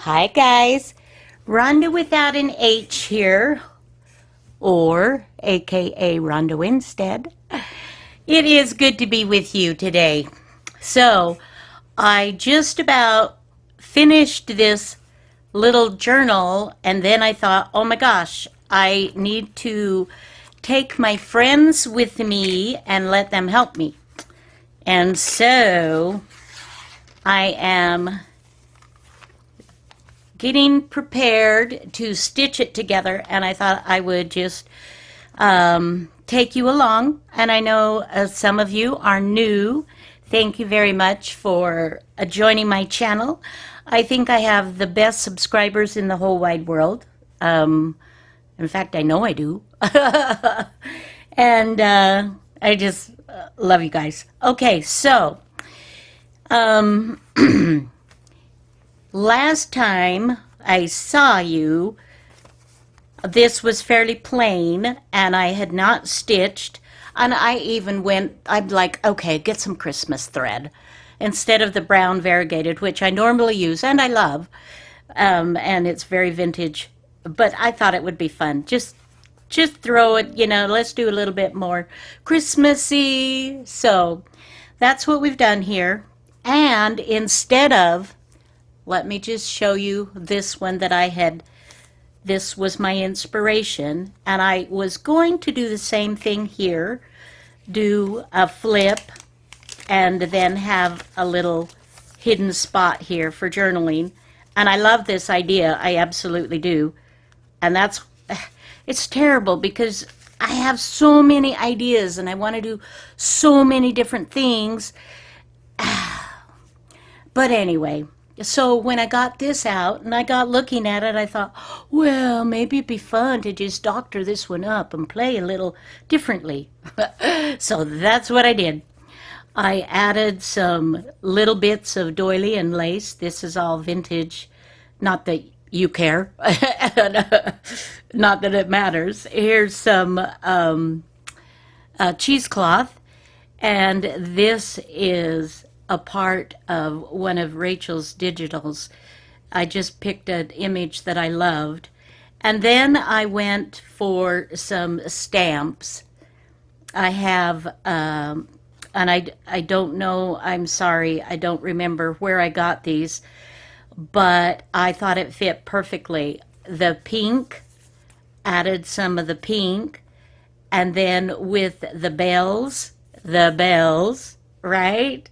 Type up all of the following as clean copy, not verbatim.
Hi guys, Rhonda without an H here, or aka Ronda Winstead. It is good to be with you today. So, I just about finished this little journal, and then I thought, oh my gosh, I need to take my friends with me and let them help me. And so, I am getting prepared to stitch it together, and I thought I would just take you along. And I know some of you are new. Thank you very much for joining my channel. I think I have the best subscribers in the whole wide world. In fact, I know I do. And I just love you guys. Okay, so last time I saw you, this was fairly plain, and I had not stitched, and I even went, I'm like, okay, get some Christmas thread instead of the brown variegated, which I normally use, and I love, and it's very vintage, but I thought it would be fun. Just throw it, let's do a little bit more Christmassy. So that's what we've done here. And instead of, let me just show you this one that I had. This was my inspiration, and I was going to do the same thing here, do a flip, and then have a little hidden spot here for journaling. And I love this idea, I absolutely do. And it's terrible because I have so many ideas and I want to do so many different things. But anyway, so when I got this out and I got looking at it, I thought, well, maybe it'd be fun to just doctor this one up and play a little differently. So that's what I did. I added some little bits of doily and lace. This is all vintage. Not that you care. Not that it matters. Here's some cheesecloth. And this is a part of one of Rachel's digitals. I just picked an image that I loved. And then I went for some stamps. I have, and I don't know, I'm sorry, I don't remember where I got these, but I thought it fit perfectly. The pink, added some of the pink, and then with the bells, right?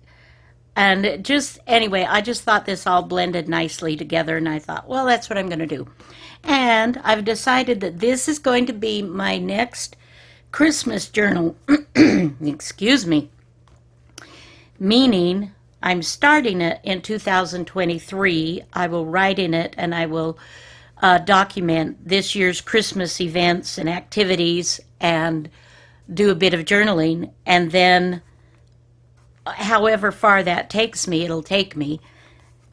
And just, anyway, I just thought this all blended nicely together, and I thought, well, that's what I'm going to do. And I've decided that this is going to be my next Christmas journal. Excuse me. Meaning, I'm starting it in 2023. I will write in it, and I will document this year's Christmas events and activities and do a bit of journaling, and then however far that takes me, it'll take me,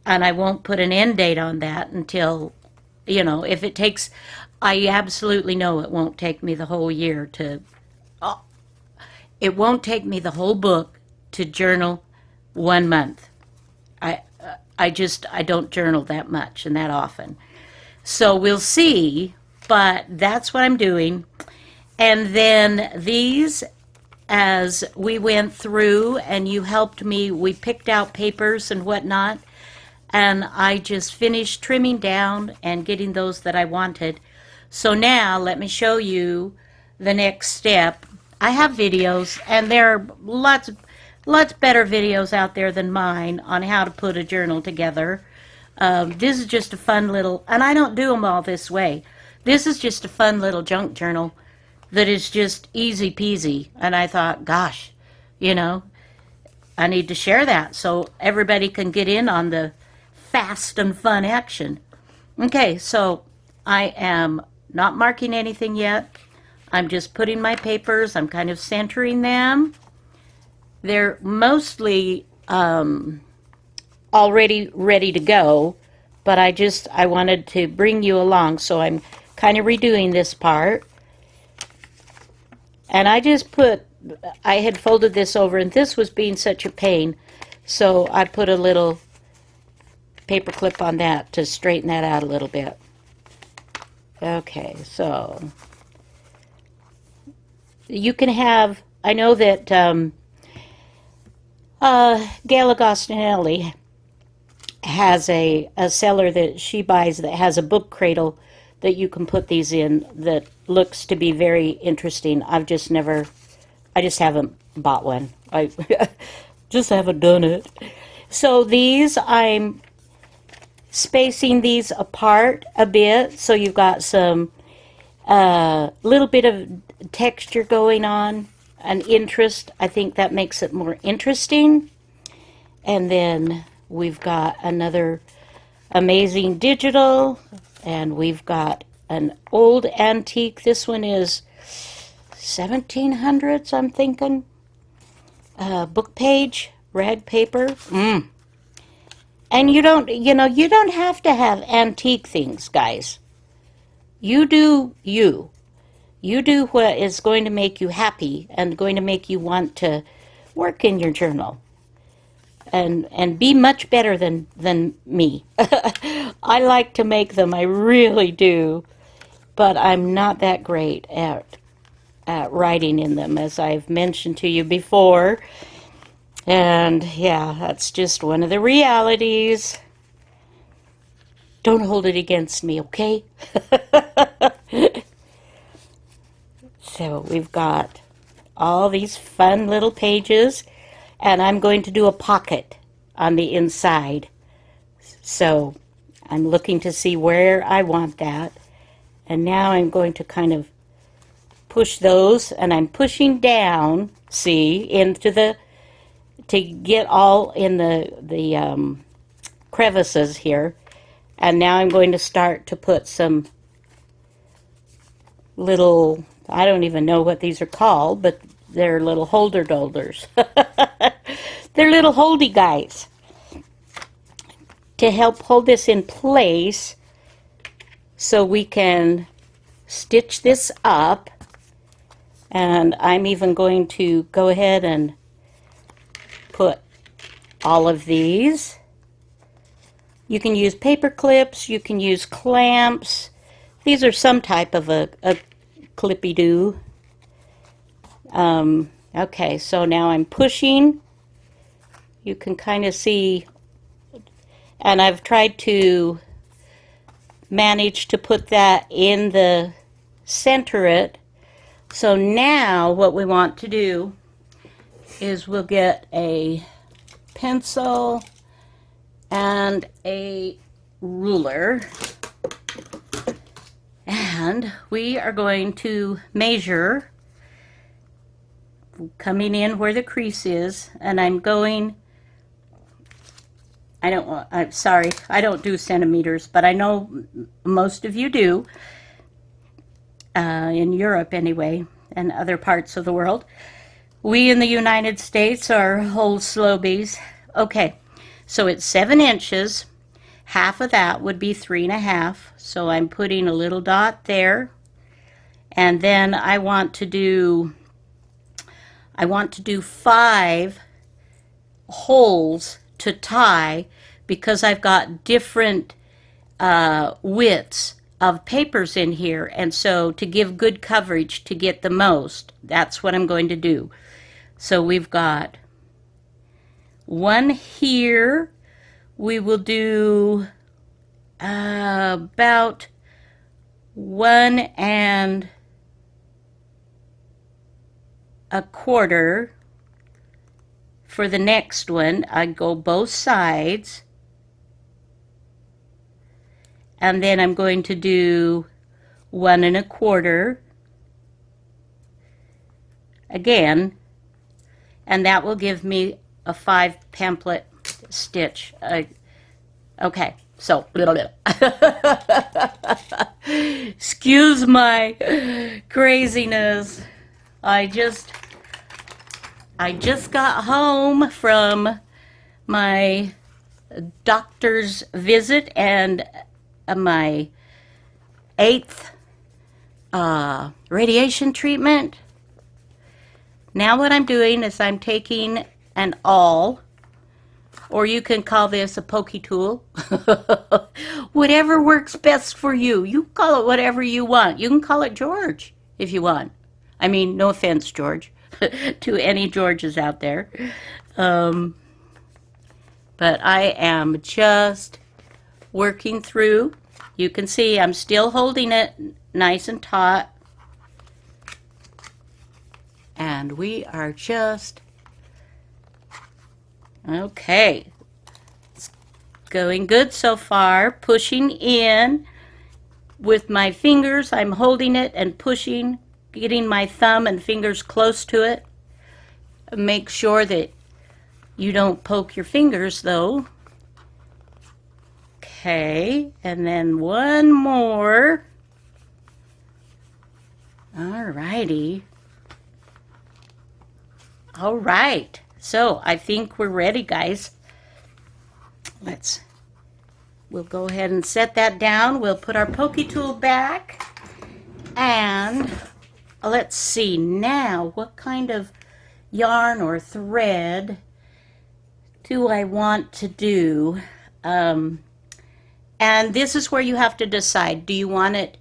and I won't put an end date on that until, if it takes, I absolutely know it won't take me the whole year to, it won't take me the whole book to journal 1 month. I don't journal that much and that often. So we'll see, but that's what I'm doing. And then these, as we went through and you helped me, we picked out papers and whatnot, and I just finished trimming down and getting those that I wanted. So now let me show you the next step. I have videos, and there are lots better videos out there than mine on how to put a journal together. This is just a fun little, and I don't do them all this way. This is just a fun little junk journal that is just easy peasy. And I thought, gosh, I need to share that so everybody can get in on the fast and fun action. Okay, so I am not marking anything yet. I'm just putting my papers, I'm kind of centering them. They're mostly already ready to go, but I wanted to bring you along, so I'm kind of redoing this part. And I had folded this over, and this was being such a pain, so I put a little paper clip on that to straighten that out a little bit. Okay, so you can have, I know that Gala Gostinelli has a seller that she buys that has a book cradle that you can put these in that looks to be very interesting. I just haven't bought one. I just haven't done it. So these, I'm spacing these apart a bit so you've got some little bit of texture going on and interest. I think that makes it more interesting. And then we've got another amazing digital, and we've got an old antique. This one is 1700s, I'm thinking. Book page, rag paper. And you don't have to have antique things, guys. You do you. You do what is going to make you happy and going to make you want to work in your journal. And be much better than me. I like to make them, I really do, but I'm not that great at writing in them, as I've mentioned to you before. And yeah, that's just one of the realities. Don't hold it against me, okay? So we've got all these fun little pages. And I'm going to do a pocket on the inside. So I'm looking to see where I want that. And now I'm going to kind of push those, and I'm pushing down, see, into the, to get all in the crevices here. And now I'm going to start to put some little, I don't even know what these are called, but they're little holder dolders. They're little holdy guys to help hold this in place so we can stitch this up. And I'm even going to go ahead and put all of these. You can use paper clips, you can use clamps. These are some type of a clippy-doo. Okay, so now I'm pushing. You can kind of see, and I've tried to manage to put that in the center it. So now what we want to do is we'll get a pencil and a ruler, and we are going to measure coming in where the crease is, and I'm going, I'm sorry, I don't do centimeters, but I know most of you do, in Europe anyway, and other parts of the world. We in the United States are old slobies. Okay, so it's 7 inches. Half of that would be 3.5. So I'm putting a little dot there, and then I want to do 5 holes to tie, because I've got different widths of papers in here, and so to give good coverage to get the most, that's what I'm going to do. So we've got one here. We will do about 1 1/4 for the next one. I go both sides, and then I'm going to do 1 1/4 again, and that will give me a 5 pamphlet stitch. Okay, so excuse my craziness. I just got home from my doctor's visit and my 8th radiation treatment. Now what I'm doing is I'm taking an awl or you can call this a pokey tool. Whatever works best for you. You call it whatever you want. You can call it George if you want. I mean, no offense, George, to any Georges out there. But I am just working through. You can see I'm still holding it nice and taut. And we are just, okay. It's going good so far. Pushing in with my fingers. I'm holding it and pushing, getting my thumb and fingers close to it. Make sure that you don't poke your fingers though. Okay, and then one more. Alrighty. All right, so I think we're ready, guys. We'll go ahead and set that down. We'll put our pokey tool back, and let's see now what kind of yarn or thread do I want to do. And this is where you have to decide. Do you want it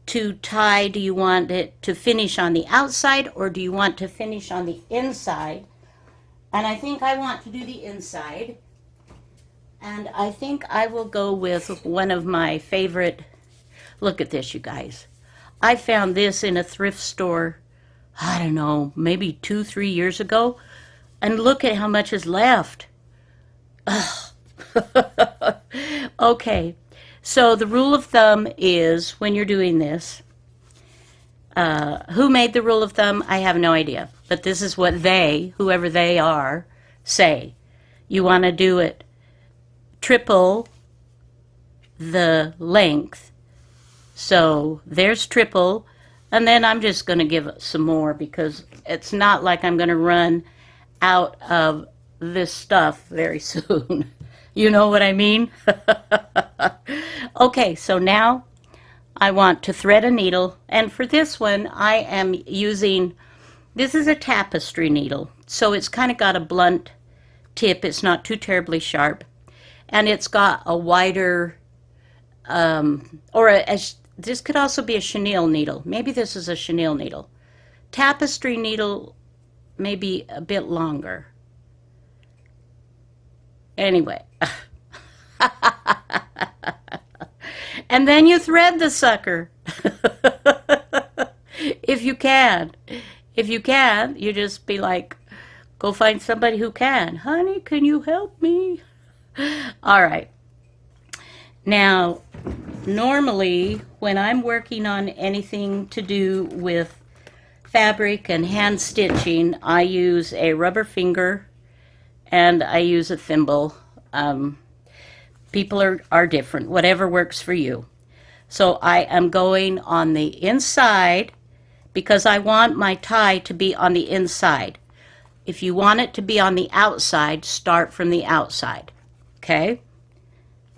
to tie? Do you want it to finish on the outside, or do you want to finish on the inside? And I think I want to do the inside. And I think I will go with one of my favorite. Look at this, you guys. I found this in a thrift store, I don't know, maybe 2-3 years ago. And look at how much is left. Okay. So the rule of thumb is, when you're doing this, who made the rule of thumb? I have no idea. But this is what they, whoever they are, say. You want to do it triple the length. So there's triple. And then I'm just going to give it some more, because it's not like I'm going to run out of this stuff very soon. You know what I mean? Okay, so now I want to thread a needle, and for this one I am using, this is a tapestry needle, so it's kind of got a blunt tip. It's not too terribly sharp, and it's got a wider, this could also be a chenille needle. Maybe this is a chenille needle. Tapestry needle may be a bit longer. Anyway. And then you thread the sucker. If you can. If you can, you just be like, go find somebody who can. Honey, can you help me? All right. Now, normally, when I'm working on anything to do with fabric and hand stitching, I use a rubber finger and I use a thimble. People are different, whatever works for you. So I am going on the inside because I want my tie to be on the inside. If you want it to be on the outside, start from the outside. Okay?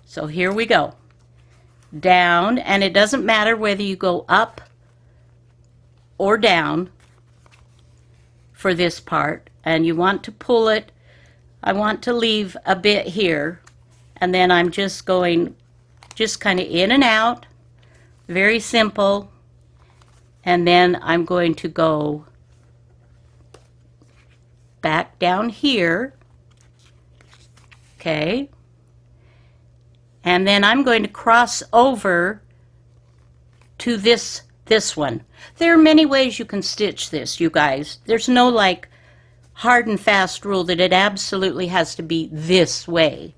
So here we go. Down, and it doesn't matter whether you go up or down for this part, and you want to pull it. I want to leave a bit here, and then I'm just going just kind of in and out, very simple, and then I'm going to go back down here, okay, and then I'm going to cross over to this one. There are many ways you can stitch this, you guys. There's no like hard and fast rule that it absolutely has to be this way.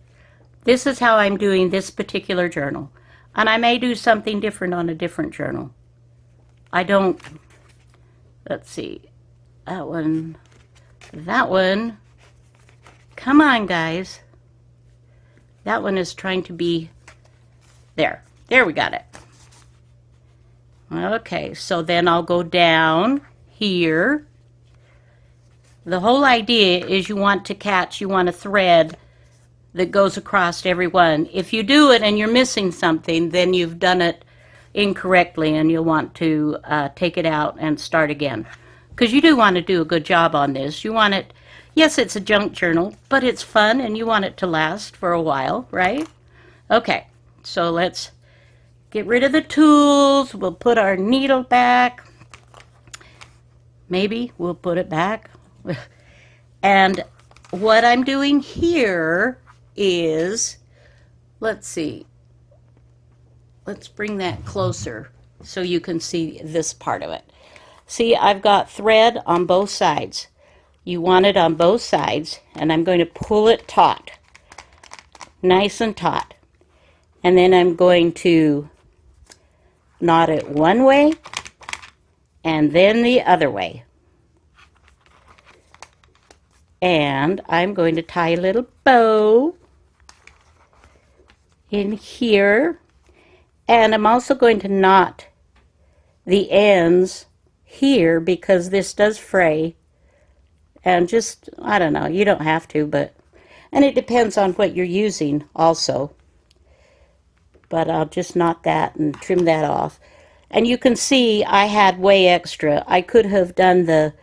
This is how I'm doing this particular journal. And I may do something different on a different journal. I don't, let's see, that one, come on guys. That one is trying to be, there we got it. Okay, so then I'll go down here. The whole idea is you want a thread that goes across every one. If you do it and you're missing something, then you've done it incorrectly and you'll want to take it out and start again. Because you do want to do a good job on this. You want Yes, it's a junk journal, but it's fun and you want it to last for a while, right? Okay, so let's get rid of the tools. We'll put our needle back. Maybe we'll put it back. And what I'm doing here is, let's see, let's bring that closer so you can see this part of it. See, I've got thread on both sides. You want it on both sides, and I'm going to pull it taut, nice and taut. And then I'm going to knot it one way and then the other way. And I'm going to tie a little bow in here. And I'm also going to knot the ends here because this does fray. And just, I don't know, you don't have to, but, and it depends on what you're using also. But I'll just knot that and trim that off. And you can see I had way extra. I could have done the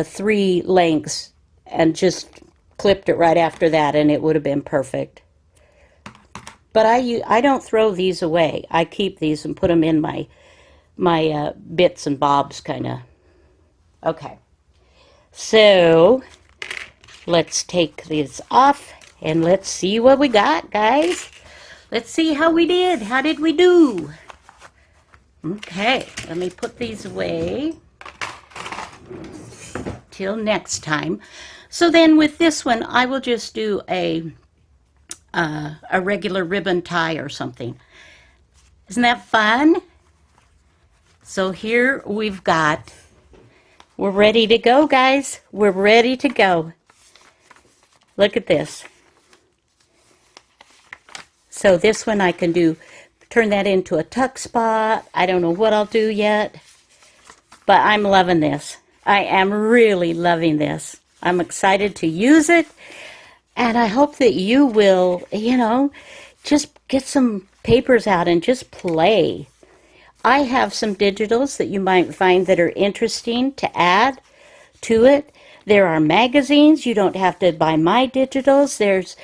3 lengths and just clipped it right after that, and it would have been perfect. But I don't throw these away. I keep these and put them in my bits and bobs kind of. Okay. So let's take these off and let's see what we got, guys. Let's see how we did. How did we do? Okay, let me put these away till next time. So then with this one, I will just do a regular ribbon tie or something. Isn't that fun? So here we're ready to go, guys. We're ready to go. Look at this. So this one I can turn that into a tuck spot. I don't know what I'll do yet, but I'm loving this. I am really loving this. I'm excited to use it, and I hope that you will, just get some papers out and just play. I have some digitals that you might find that are interesting to add to it. There are magazines. You don't have to buy my digitals.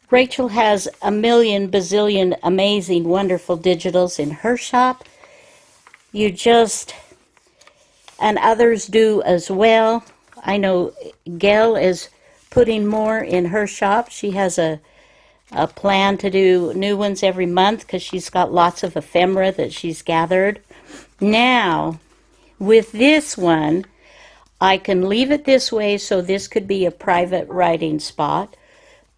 Rachel has a million bazillion amazing, wonderful digitals in her shop. And others do as well. I know Gail is putting more in her shop. She has a plan to do new ones every month because she's got lots of ephemera that she's gathered. Now, with this one, I can leave it this way so this could be a private writing spot.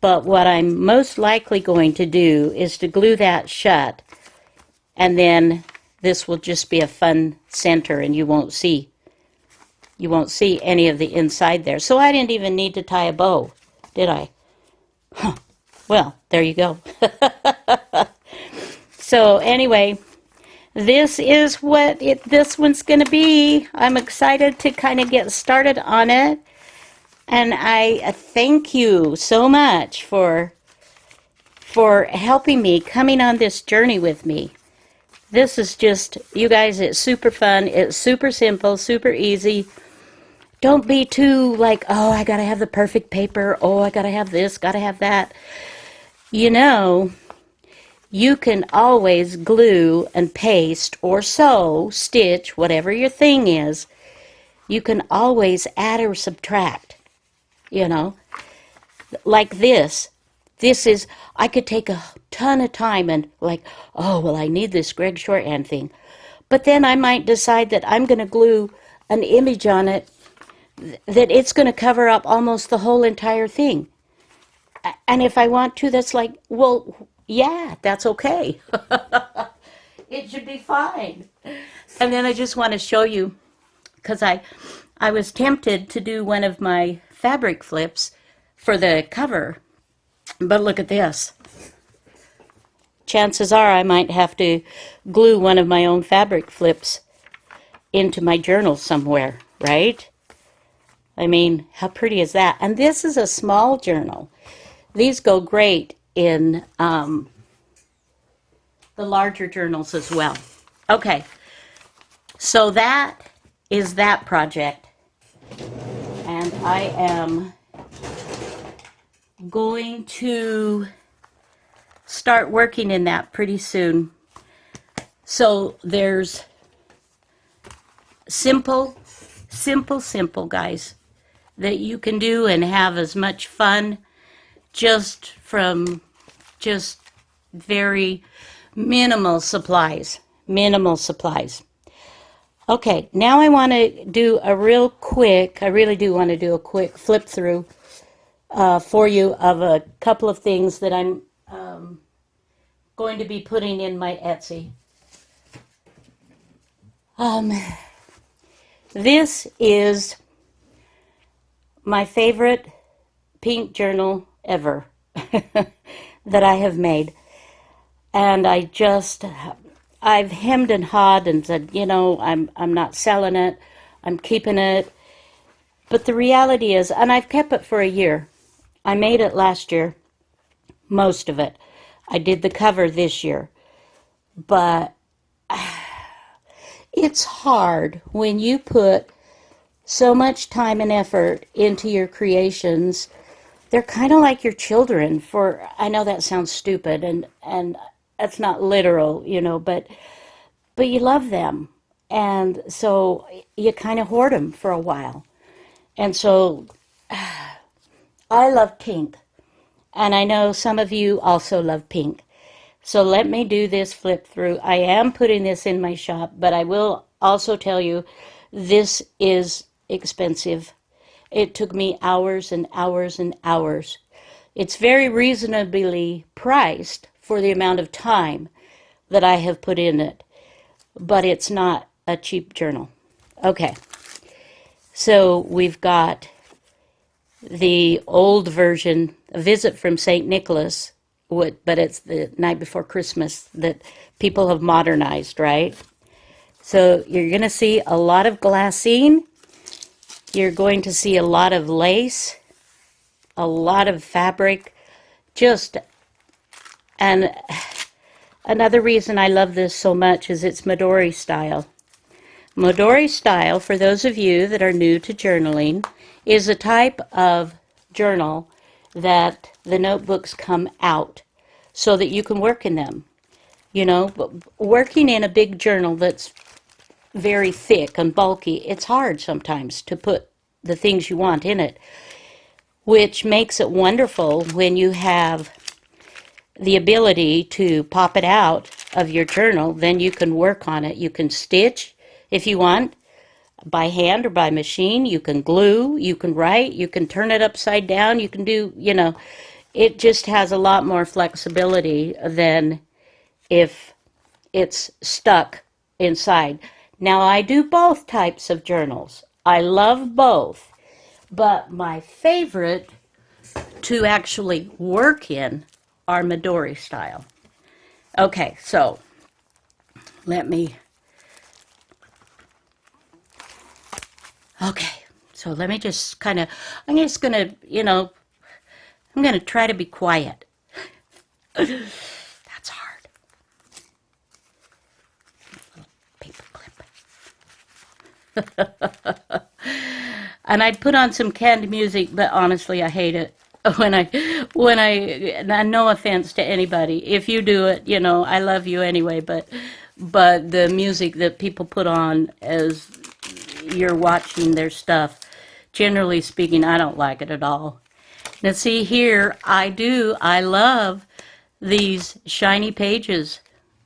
But what I'm most likely going to do is to glue that shut, and then this will just be a fun center, and you won't see any of the inside there. So I didn't even need to tie a bow, did I? Huh. Well, there you go. So anyway, this is what this one's going to be. I'm excited to kind of get started on it. And I thank you so much for helping me, coming on this journey with me. This is just, you guys, it's super fun. It's super simple, super easy. Don't be too like, oh, I got to have the perfect paper. Oh, I got to have this, got to have that. You can always glue and paste or sew, stitch, whatever your thing is. You can always add or subtract. Like this. This is, I could take a ton of time and like, oh, well, I need this Greg shorthand thing. But then I might decide that I'm going to glue an image on it that it's going to cover up almost the whole entire thing. And if I want to, that's like, well, yeah, that's okay. It should be fine. And then I just want to show you, because I was tempted to do one of my fabric flips for the cover, but look at this. Chances are I might have to glue one of my own fabric flips into my journal somewhere, right? I mean, how pretty is that? And this is a small journal. These go great in the larger journals as well. Okay, so that is that project. And I am going to start working in that pretty soon. So there's simple, guys, that you can do and have as much fun just from just very minimal supplies. Okay, now I want to do a real quick, I really do want to do a quick flip through for you of a couple of things that I'm going to be putting in my Etsy. This is my favorite pink journal ever that I have made. And I've hemmed and hawed and said, you know, I'm not selling it, I'm keeping it. But the reality is, and I've kept it for a year. I made it last year, most of it. I did the cover this year. But it's hard when you put so much time and effort into your creations. They're kind of like your children. I know that sounds stupid, and that's not literal, you know, but you love them. And so you kind of hoard them for a while. And so I love pink. And I know some of you also love pink. So let me do this flip through. I am putting this in my shop, but I will also tell you this is expensive. It took me hours and hours and hours. It's very reasonably priced for the amount of time that I have put in it, but it's not a cheap journal. Okay, so we've got the old version, A Visit from St. Nicholas, but it's the night before Christmas that people have modernized, right? So you're going to see a lot of glassine. You're going to see a lot of lace, a lot of fabric, and another reason I love this so much is it's Midori style. Midori style, for those of you that are new to journaling, is a type of journal that the notebooks come out so that you can work in them. You know, working in a big journal that's very thick and bulky, it's hard sometimes to put the things you want in it, which makes it wonderful when you have the ability to pop it out of your journal. Then you can work on it. You can stitch if you want, by hand or by machine. You can glue, you can write, you can turn it upside down, you can do, you know, it just has a lot more flexibility than if it's stuck inside. Now, I do both types of journals. I love both, but my favorite to actually work in are Midori style. Okay, so let me just kind of, I'm just going to, you know, I'm going to try to be quiet. That's hard. Paper clip. And I'd put on some canned music, but honestly, I hate it. And no offense to anybody. If you do it, you know, I love you anyway, but the music that people put on as you're watching their stuff, generally speaking, I don't like it at all. Now see here, I love these shiny pages,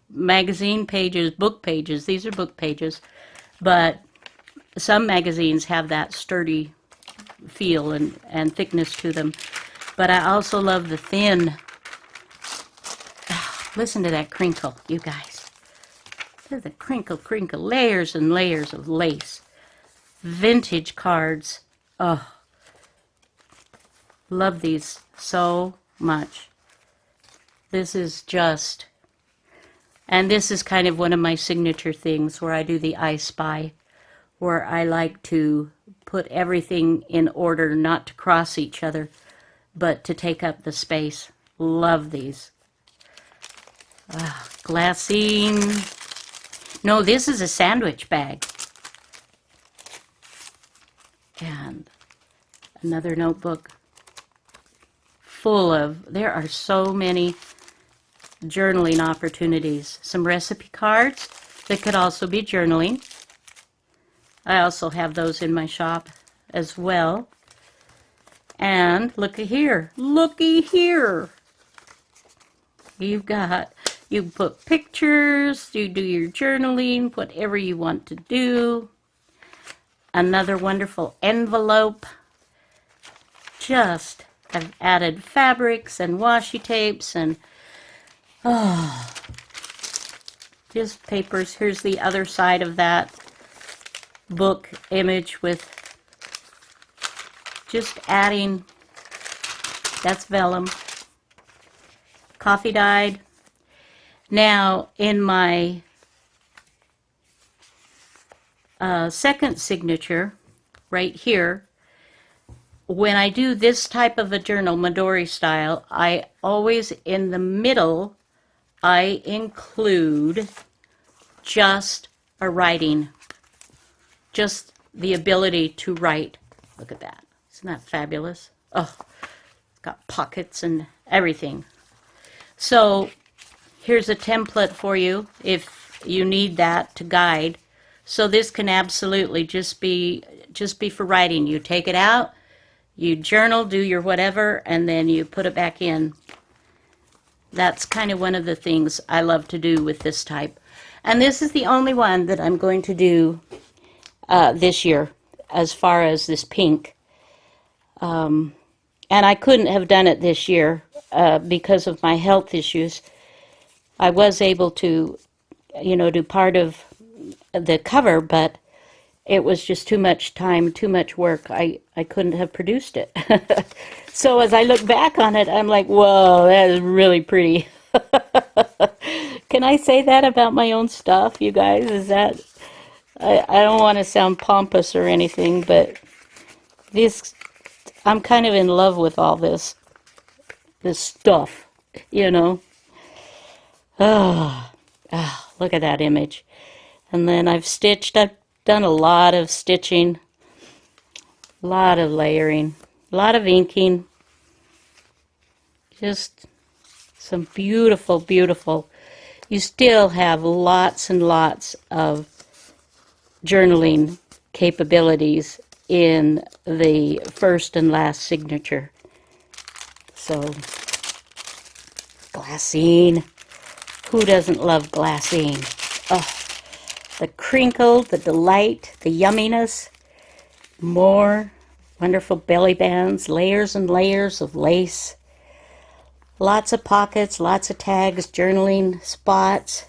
magazine pages, book pages. These are book pages, but some magazines have that sturdy feel and thickness to them. But I also love the thin, listen to that crinkle, you guys. There's the crinkle, layers and layers of lace. Vintage cards. Oh, love these so much. This is just, and this is kind of one of my signature things where I do the I Spy, where I like to put everything in order, not to cross each other, but to take up the space. Love these. Glassine. No, this is a sandwich bag. And Another notebook full of, there are so many journaling opportunities. Some recipe cards that could also be journaling. I also have those in my shop as well. And looky here. Looky here. You can put pictures, you do your journaling, whatever you want to do. Another wonderful envelope. Just I've added fabrics and washi tapes and just papers. Here's the other side of that book image with just adding, that's vellum, coffee dyed. Now in my second signature right here, when I do this type of a journal, Midori style, I always in the middle I include just a writing, just the ability to write. Look at that. Isn't that fabulous? Oh, it's got pockets and everything. So here's a template for you if you need that to guide. So this can absolutely just be for writing. You take it out, you journal, do your whatever, and then you put it back in. That's kind of one of the things I love to do with this type. And this is the only one that I'm going to do this year as far as this pink. And I couldn't have done it this year because of my health issues. I was able to, do part of the cover, but it was just too much time, too much work. I couldn't have produced it. So as I look back on it, I'm like, whoa, that is really pretty. Can I say that about my own stuff, you guys? Is that, I don't want to sound pompous or anything, but this, I'm kind of in love with all this stuff, Oh, look at that image. And then I've done a lot of stitching, a lot of layering, a lot of inking. Just some beautiful, beautiful. You still have lots and lots of journaling capabilities in the first and last signature. So, glassine. Who doesn't love glassine? Oh, the crinkle, the delight, the yumminess. More wonderful belly bands, layers and layers of lace. Lots of pockets, lots of tags, journaling spots.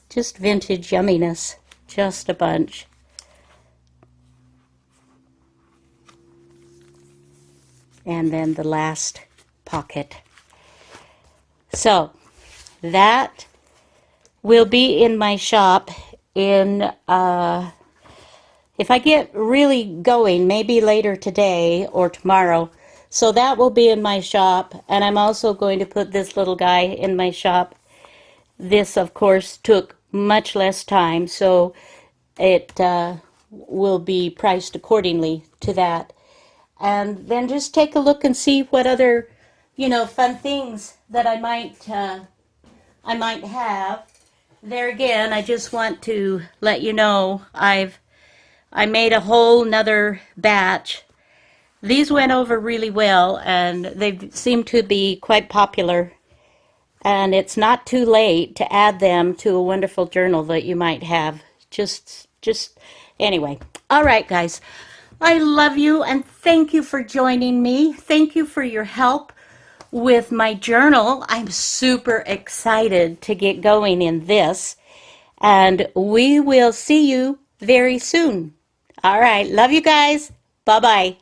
Just vintage yumminess. Just a bunch. And then the last pocket. So, that will be in my shop in, if I get really going, maybe later today or tomorrow. So that will be in my shop, and I'm also going to put this little guy in my shop. This, of course, took much less time, so it will be priced accordingly to that. And then just take a look and see what other, fun things that I might have. There again, I just want to let you know I made a whole nother batch. These went over really well, and they seem to be quite popular. And it's not too late to add them to a wonderful journal that you might have. Just anyway. All right, guys. I love you, and thank you for joining me. Thank you for your help with my journal. I'm super excited to get going in this, and we will see you very soon. All right. Love you guys. Bye-bye.